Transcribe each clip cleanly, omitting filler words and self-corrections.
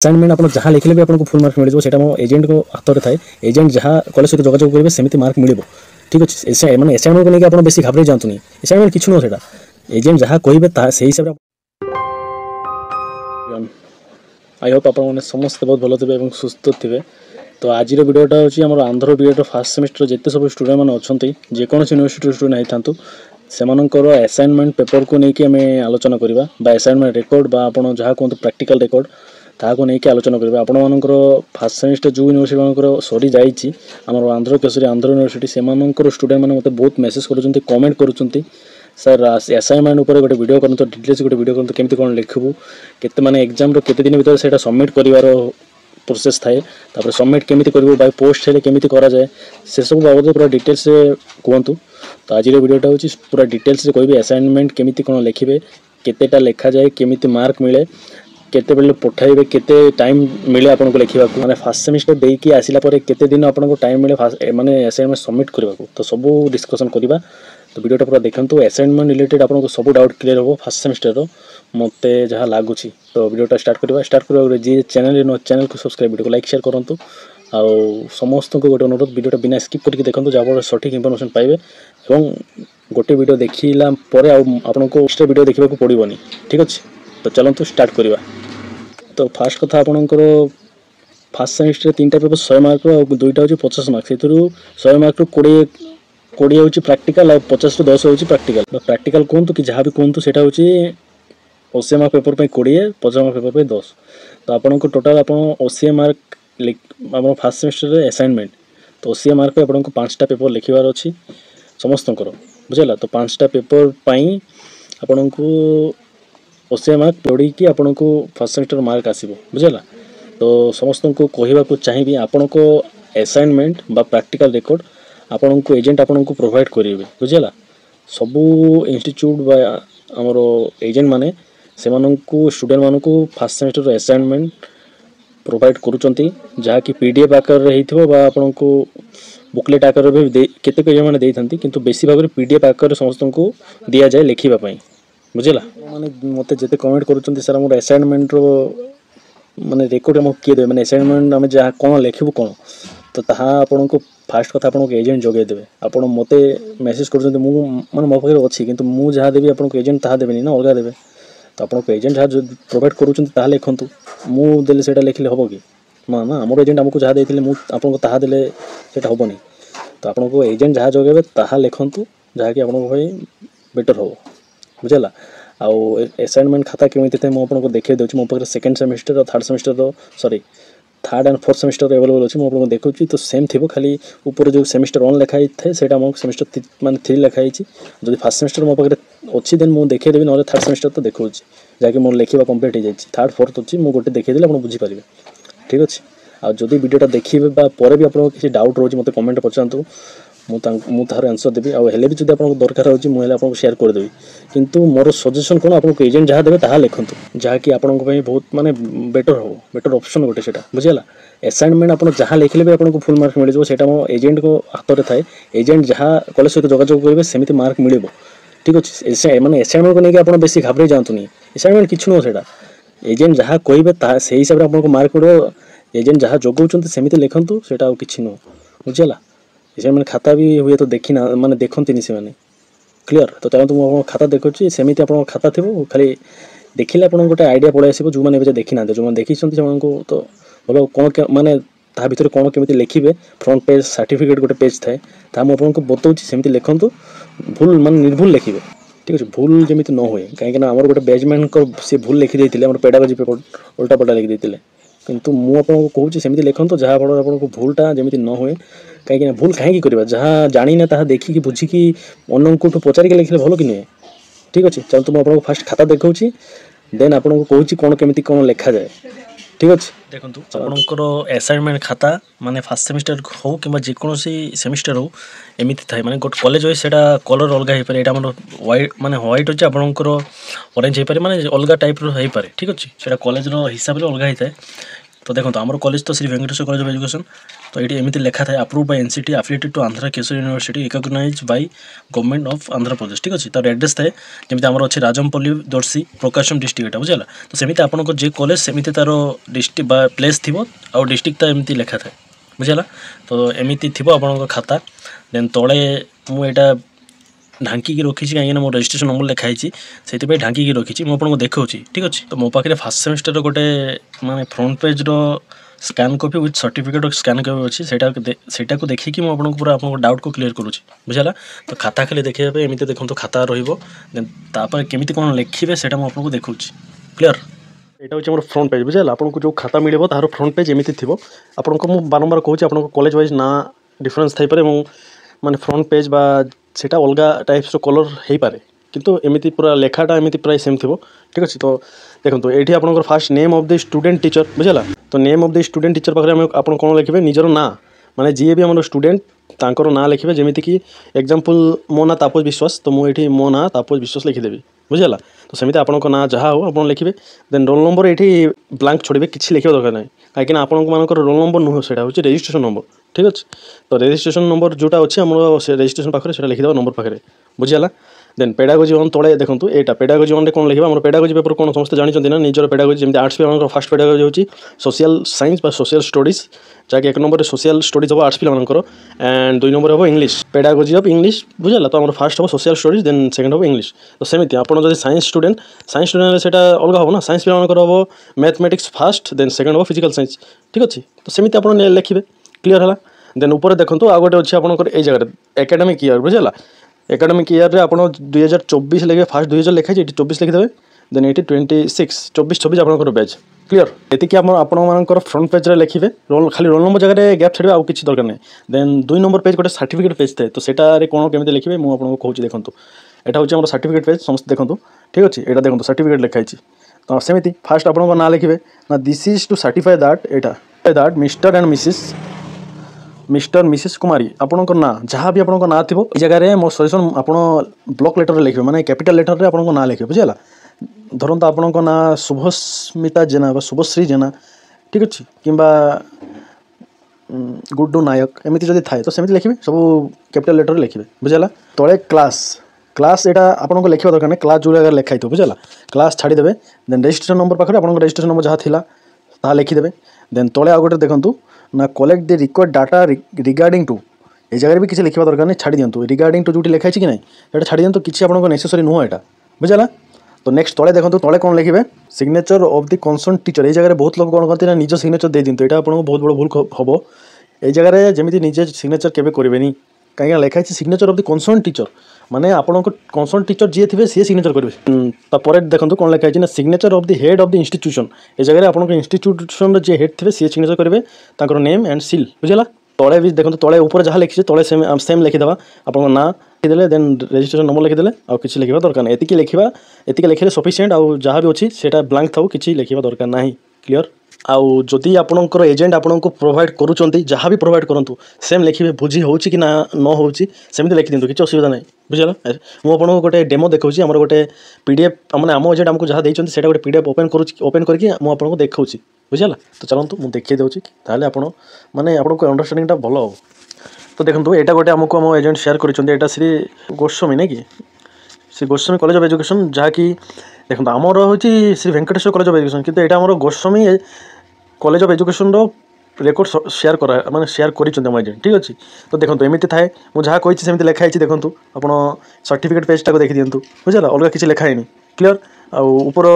Assignment आप जहाँ लिखले भी आपको फुल मार्क मिल जाए मो एजेंट को हाथ में थाए एजेंट जहाँ कॉलेज सहित जोगाजोग करेंगे सेमती मार्क मिल ठीक अच्छे मैंने असाइनमेंट को लेकिन आप बेसी घाबरे जातुनि असाइनमेंट किसी नुह से एजेंट जहाँ कहे से हिसाब से आई होप आप समस्त बहुत भल थे सुस्थ थे। तो आज वीडियोटा हूँ आंध्र बीएड फास्ट सेमिस्टर जिते सब स्टूडेंट मैंने अच्छा जेकोसी यूनिवर्सिटी स्टूडेंट होता सेमानंकर असाइनमेंट पेपर को लेकिन आम आलोचना करवा असाइनमेंट रेकर्ड आप जहाँ कहते प्रैक्टिकल रेकर्ड ताको लेकिन आलोचना करवा आपण मानकर फास्ट सेमिस्टर जो यूनिवर्सिटी मानकर सरी जाइए आम आंध्र केसरी आंध्र यूनिवर्सिटी से स्टूडेंट मैंने मत बहुत मेसेज कर कमेंट कर सर असाइनमेंट उपर गोटे वीडियो करते डिटेल्स गोटे वीडियो करते केमती कौन लिखबू केते माने एग्जाम रो केते दिन भीतर सेटा सबमिट करिवार प्रोसेस थाए तापर सबमिट केमिति करबो बाय पोस्ट हेले केमिति करा जाए से सब बाबद पूरा डिटेल्स से कहतु। तो आज वीडियोटा होची पूरा डिटेल्स से कहबी असाइनमेंट केमिति कोन लिखिबे केतेटा लिखा जाए केमिति मार्क मिले केते बेले पठाइबे केते टाइम मिले आपन को लिखिबा को माने फास्ट सेमिस्टर देई की आसिला परे केते दिन आपन को टाइम मिले माने असाइनमेंट सबमिट करबा को तो सब डिस्कशन करबा। तो वीडियोटा पूरा देखंतु असाइनमेंट रिलेटेड आपको सब डाउट क्लियर हो फास्ट सेमिस्टर रो मते जहाँ लगुच। तो वीडियोटा स्टार्ट करवा जी चैनल चैनल को सब्सक्राइब वीडियो को लाइक शेयर करूँ आउ समस्त को गोटे अनुरोध वीडियोटा बिना स्किप करके देखो जहाँ सठिक इनफॉरमेशन पाइबे और गोटे वीडियो देखला आपको एक्स्ट्रा वीडियो देखा पड़ोनी ठीक अच्छे। तो चलते स्टार्ट करवा। तो फास्ट कथा आपणकर फास्ट सेमिस्टर 3टा पेपर 100 मार्क और 2टा हूँ 50 मार्क से 100 मार्क 20 हूँ प्रैक्टिकल और 50 10 हूँ प्रैक्टिकल प्रैक्टिकल कहतु कि जहाँ भी कहतु से हूँ 80 मार्क पेपर पे 20 50 मार्क पेपर पे 10। तो आपको टोटाल आप 80 मार्क आप फास्ट सेमिस्टर असाइनमेंट तो 80 मार्क पे आपको 5टा पेपर लिखबार अच्छी समस्त बुझेगा। तो 5टा पेपर पाई आपन को 80 मार्क जोड़ी की आपन को फास्ट सेमिस्टर मार्क आसो बुझेगा। तो समस्त को कहवाक चाहिए आपण को असाइनमेंट बा प्रैक्टिकल रेकर्ड आपण को एजेंट आपण को प्रोवाइड करेंगे बुझेगा। सबू इंस्टीट्यूट बा आमर एजेंट माने से स्टूडेंट मानक फास्ट सेमिस्टर असाइनमेंट प्रोवाइड करुँच जहाँकि पीडीएफ आकार आपन को बुकलेट आकार भी केते मैंने देते किंतु बेसी भाग में पीडीएफ आकार समस्त को दि जाए लिखापी बुझेगा। माने मत जिते कमेंट करुँच सर मोर असाइनमेंट रो माने रेकर्ड आम किए देवे मैंने असाइनमेंट आम जहाँ कौन लिखू कौन तो ताहा आपन को फास्ट कथा आपको एजेंट जोगे देवे आप मत मेसेज कर माने मो पाखे अच्छी किंतु मु जहाँ देवी आपको एजेंट ताहा देवेनि ना अलग देवे। तो आपको एजेंट जहाँ प्रोवाइड करुँच लिखतु मुझे से लिखले हम कि ना ना आम एजेंट आमको जहाँ देते आपको ताहा देले सेटा हेनी। तो आपको एजेंट जहाँ जोगे ताहा लिखतु जहाँकि आपको भाई बेटर हो बुझेगा। आउ असाइनमेंट खाता केमी थे मुझे देखा दूसरी मो पाखे सेकेंड सेमिस्टर और third semester sorry third and fourth semester available अच्छी मुझे देखुची। तो सेम थी खाली ऊपर जो सेमिस्टर 1 लिखाई थे से सेमिस्टर माने 3 लिखाई जो फास्ट सेमिस्टर मो पाखे अच्छी देन मुझे देखी ना थर्ड सेमिस्टर तो देखा जहाँकि मोर लिखा कम्प्लीट हो जाए थर्ड फोर्थ अच्छी मुझे गोटे देखी आप बुझीपारे ठीक अच्छे। आ जदि वीडियोटा देखिए पर भी आपको किसी डाउट रोचे मत कमेंट पचातु मुझे तार आंसर देवी आगे भी जब आपको दरकार होची मुझे आपको शेयर करदेवी किंतु मोर सजेशन कौन आपको एजेंट जहाँ देवे ताहा लिखतु जहाँकि आपको बहुत माने बेटर हो बेटर ऑप्शन गोटे से बुझेगा। असाइनमेंट आप जहाँ लिखले भी आपको फुल मार्क मिल जाए मो एजेंट को हाथ में थाए एजेंट जहाँ कॉलेज सहित जोगाजोग करेंगे सेमती मार्क मिल ठीक अच्छे मैंने असाइनमेंट को लेकिन आप बेसी घाबरे जातुनि असाइनमेंट किसी नुह से एजेंट जहाँ कहे से हिसाब से आपको मार्क मिले एजेंट जहाँ जोगाउं सेमती लिखतु से किसी नुह बुझेगा। असाइनमेंट खाता भी हुए तो देखी ना माने देखती से मैंने क्लियर। तो चलते मुझे खाता देखुची सेमती आप खाता थी खाली देखिले आप गोटे आइडिया पड़े आसो जो मैंने देखी ना जो देखी से तो भलो कौन माने ता भर कौन केमी लिखे फ्रंट पेज सर्टिफिकेट गोटे पेज थाए मुझे बताऊँ सेमती लिखतु भूल माने निर्भूल लिखे ठीक अच्छे भूल जमी न हुए कहीं आम गोटे बेजमेंट को सी भूल लिखिदे पेडागोजी पेपर उल्टा पल्टा लिखिदे किंतु मुझे कहूँ सेमती लिखतु जहाँ फल आपको भूलटा जमी न हुए कहीं भूल कहीं करवा जहाँ जानी ना ताहा देखिकी बुझिकी अन्न को पचारिक लिखले भल कि नुहे ठीक अच्छे। चलते मुझे आपको फास्ट खाता देखा देन आपको कहूँ कौन केमी कौन लिखा जाए ठीक अच्छे। देखो आपंकर असाइनमेंट खाता माने फास्ट सेमिस्टर हो कि जेकोसी सेमिस्टर हो एमती थाए माने गोटे कॉलेज वाइज से कलर अलग हो पाए यहाँ व्हाइट माने व्हाइट अच्छे आपंकर ऑरेंज हो पाए माने अलग टाइप रो हो पाए ठीक अच्छे से कॉलेज हिसाब से अलग होता है तो देखो आम कॉलेज तो Shri Venkateswara college of education तो ये एमती लिखा था approve by NCT affiliated to Andhra Kesari university recognized by government of Andhra Pradesh ठीक अच्छे। तार एड्रेस थाए जमी आम अच्छे राजमपल्ली दर्शी प्रकाशम डिस्ट्रिक्ट बुझे तो सेमती आपंकर जे कॉलेज सेमती तार डिस्ट्रिक्ट बा प्लेस थी आउ डिस्ट्रिक्ट एमती लिखा थाए बुझेगा। तो एमती थी आप खाता देन तले मुझा ढांकी रखी कहीं मो रजिस्ट्रेशन नंबर लिखाई से ढांकी रखी मुझे देखा ठीक अच्छे। तो मो पाखे फास्ट सेमेस्टर गोटे माने फ्रंट पेज रो scan copy with certificate scan copy अच्छी सेटा को देखिए मुझे पूरा आप डाउट को क्लीयर करुँच बुझेगा। तो खाता खाली देखिए एमती देखो खाता रही केमी कौन लिखे से मुझे देखा क्लीयर। यहाँ हूँ फ्रंट पेज बुझे आपको जो खाता मिले तार फ्रंट पेज एमती थी आपको मुझे बारंबार कहूँ आप कॉलेज वाइज ना डिफरेन्स थी माने फ्रंट पेज बा सेटा अलग टाइप्स कलर हो पारे किंतु एमती पूरा लेखाटा एमती प्राय सेम थी ठीक अच्छे। तो देखो ये आपंकर first name of the student teacher बुझेगा। तो name of the student teacher पाखे आप कौन लिखे निजर ना माने जी भी आम स्टूडेंट तांकर ना लिखे जमीती कि एग्जांपल मो ना तापस विश्वास तो मुझे मो ना तापस विश्वास लिखिदेवी बुझेगा। तो सेमती आपंक ना जहाँ हो आप लिखे देन रोल नंबर ये ब्लांक छोड़े किसी लिखा दरकार ना कहीं आपंकर रोल नंबर नुह से रजिस्ट्रेशन नंबर ठीक अच्छे। तो रजिस्ट्रेशन नंबर जोटा अच्छे आम रजिस्ट्रेशन पाखे से लिखिदेव नंबर पाखे बुझेगा। देन पेडागोजी वन तले देखो यहाँ पेडागोजी वन कौन लिखा आम पेडागोजी पेपर कौन समस्त जानते ना निजर पेडागोजी जमी आर्ट्स पे फास्ट पेडागोजी होची सोशल साइंस बा सोशल स्टडीज जहाँकि एक नंबर सोशल स्टडीज हम आर्ट्स पे एंड दुई नंबर हम इंग्लिश पेडागोजी ऑफ इंग्लिश बुझेगा। तो आम फास्ट हम सोशल स्टडीज देन सेकेंड हम इंग्लिश। तो सेमती आप साइंस स्टूडेंट से अलग हम ना साइंस पे हम मैथमेटिक्स फास्ट देन सेकेंड हम फिजिकल साइंस ठीक अच्छे। तो सेमती आप लिखे क्लीयर है। देन ऊपर देखो आ गए अच्छे आपंकर ये जगह एकेडमिक ईयर बुझेगा एकेडमिक ईयर रे आप 2024 लिखे फास्ट 2000 लिखाई 24 लिखिदेवे देन ये 26 24 आपंकर बैच क्लीयर। ये आपर फ्रंट पेज लिखे रोल खाली रोल नंबर जगह गैप छाड़े आउ किसी दरकार नहीं। देन दुई नंबर पेज गोटे सर्टिफिकेट पेज थे तो सेटारे कौन केमी लिखे मुझे कहूँ देखो यहाँ हूँ सर्टिफिकेट पेज समस्त देखो ठीक अच्छे। यहाँ देखो सर्टिफिकेट लिखाई तो सेमती फास्ट आप ना लिखे ना this is to certify that mister and mister missus कुमारी आपंकर ना जहाँ भी आपंकर ना थी जगह मो सजेसन आप ब्लॉक लेटर लिखे माने कैपिटल लेटर आप ना लिखे बुझेगा। धरत आपंकर ना शुभस्मिता जेना शुभश्री जेना ठीक अच्छे कि गुड्डू नायक एमती जब थाए तो सेमती लिखे सब कैपिटल लेटर लिखे बुझेगा। तले क्लास यहाँ आपको लिखा दरकार नहीं क्लास जो जगह लिखाई थो बुझेगा क्लास छाड़ीदेवे देन रजिस्ट्रेशन नंबर पाखे आप रजिस्ट्रेशन नंबर जहाँ था लिखिदेवे। देन तले आ गए देखूँ ना collect the required data regarding to ये जगह भी किसी लिखा दरकार नहीं छाड़ी दिंतु रिगार्डिंग टू जो लिखाई कि नहीं ये छाड़ी दिंतु किसी आपको नेसेसरी नुह यहाँ बुझेगा। तो नेक्स्ट तले देखो तले कौन लिखे signature of the concern teacher ये जगह बहुत लोग कौन कहते हैं निज सिग्नेचर दे दिंतु यहाँ आपको बहुत बड़ा भूल हम ये जगह जमी निजे सिग्नेचर केवे करेंगे कहीं लिखाई signature of the concern teacher माने आपन कनसर्न टीचर जी थे सी सिग्नेचर करेंगे। तापर देखो कौन लिखाई ना signature of the head of the institution ये जगह आपन इंस्टीट्यूशन जी हेड थे सी सिग्नेचर करेंगे ताकर नेम एंड सील बुझेगा। तले भी देखो तले ऊपर जहाँ लिखी तले सेम लिखिदेवा आप ना लिखिदे देन रजिस्ट्रेशन नंबर लिखिदे आ कि लिखा दरकार नहीं एतिकी लिखा एतिकी लिखे सफिशिएंट आउ जहाँ भी अच्छी से ब्लांक था कि लिखा दरकार नहीं क्लीयर। आउ जदि आपणकर एजेंट आपको प्रोवाइड करुँच जहाँ भी प्रोवाइड करूँ सेम लिखे बुझी हो कि ना न हो सेमती लिखि दिंतु किसी असुविधा नहीं बुझेगा। मुझे गोटे डेमो देखा आम गोटे पीडीएफ मैंने आम एजेंट आमको जहाँ देते से गोटे पीडीएफ ओपन करके मुझे देखा बुझेगा। तो चलतु मुझे देखिए दूसरी ताले आप मैंने आपको अंडरस्टांडिंग भल हो। तो देखो यहाँ गोटे आमको आम एजेंट शेयर कर श्री गोस्वामी नहीं कि Shri Goswami college of education जहाँकि देखो आमर हूँ Shri Venkateswara college of education किंतु यहाँ आम Goswami college of education record share करा माने शेयर कर एजेंट ठीक अच्छे। तो देखो एमती थाए मुझे जहाँ कही सेमती लिखाई देखो आप सर्टिफिकेट पेजटा को देखी दिंतु बुझेगा अलग किसी लिखाई क्लीयर। ऊपर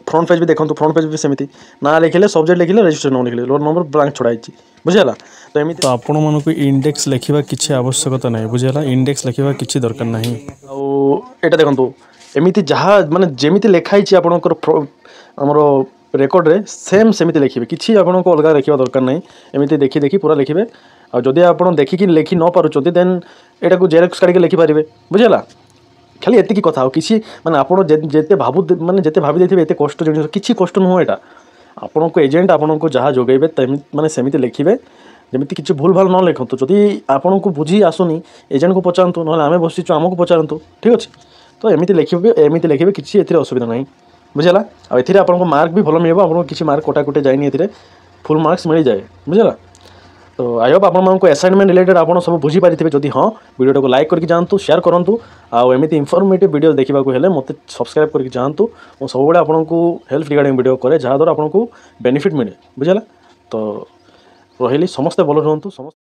फ्रंट पेज भी देखो फ्रंट पेज भी सेमती ना लिखिले सब्जेक्ट लिखिले रजिस्ट्रेशन नंबर लिखिले रोल नंबर ब्लांक छड़ाई बुझेगा। तो एमती आपण मानक इंडेक्स लिखा किसी आवश्यकता नहीं बुझेगा इंडेक्स लिखा किसी दरकार नहीं। आटा देखो एमती जहाँ माने जमी लिखाई आपणकर आमर रेकर्ड रे सेम सेमती लिखे किसी आपको अलग लिखा दरकार नहीं एमती देखी देखी पूरा लिखे आदि आप देखिकी लिखि न पार्टी देन यहाँ को जेरक्स काढ़ लिखिपारे बुझेगा। खाली एतिकी कथा किसी माने आपड़ जिते भावु माने जिते भावी देते एत कष्ट जिन किसी कष्ट नुह यहाँ आपको एजेंट आपको जहाँ जोगेबे माने सेमती लिखे जमीती किसी भूल भाल न लिखु जदि आपन को बुझी आसुनी एजेंट को पचारतु ना आम बसीचु आमको पचारतु ठीक अच्छे। तो एमती लिखे किसी असुविधा नहीं बुझेगा। आ आपको मार्क भी भल मिले आपको किसी मार्क कटाकटे जाए फुल फुल मार्क्स मिल जाए बुझला। तो आई होप आपको असाइनमेंट रिलेटेड आप सब बुझीपारे जदि हाँ वीडियो को लाइक करके जातु शेयर करूँ आमती इनफॉर्मेटिव वीडियो देखा मत सब्सक्राइब करके जातु और सब आपको हेल्थ रिगार्डिंग वीडियो करे जहाँद्वारा आपको बेनिफिट मिले बुझला। तो रही समस्ते भल रुहतु समस्त।